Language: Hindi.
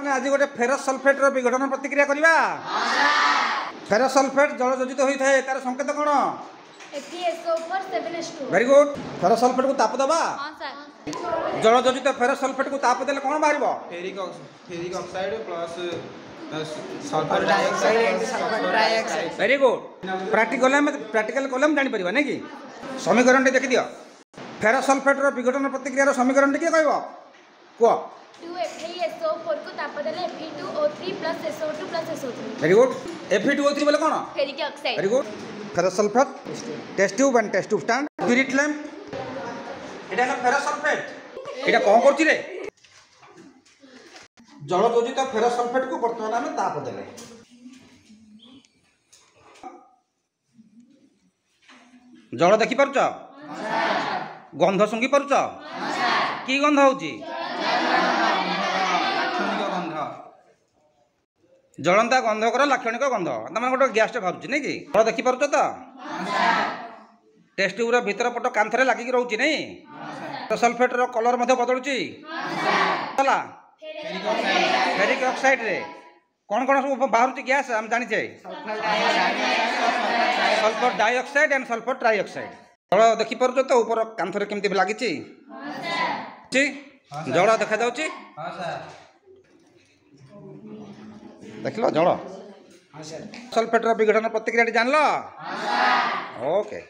मैंने आज गोटे फेरस सल्फेट विघटन प्रतिक्रिया करवा। फेरस सल्फेट जल जोजित होता है तार संकेत कौन? Very good. फेरस सल्फेट को ताप दबा। जल जोजित फेरस सल्फेट को ताप देले कौन बाहर? Ferric oxide plus sulphur dioxide and sulphur dioxide. Very good. Practical कलम जानि परिबा नै कि समीकरण देखि दियो। फेरस सल्फेट विघटन प्रतिक्रिया समीकरण किए कहब कह? 2FeSO4 को ताप देले Fe2O3 + SO2 + SO3। Very good. Fe2O3 बोले कौन? Ferric oxide. Very good. Ferrous sulphate test tube and test tube stand spirit lamp एटा है फेरस सल्फेट। एटा कोन करछि रे? जल जोजित फेरस सल्फेट को वर्तमान आम ताप देले जल देखि पारुछ? गंध सुंघी पारुछ? की गंध होउची? जलंता गंधकर लाक्षणिक गंध तमाम गोटे गैस बाहर नहीं कि जल देखी पार्छ तो? टेस्ट ट्यूब भीतर पट कांथरे लागिक रोचे नहीं? सल्फेट कलर बदलुची फेरिक ऑक्साइड रे कौन कौन सब बाहर गैस आम जाचे? Sulphur dioxide and sulphur trioxide. जल देखी पार्छ तो ऊपर कांथरे केमती लगी? जल देखा जाउची? देख लो जल सल्फेट विघटन प्रतिक्रिया जान लो। ओके।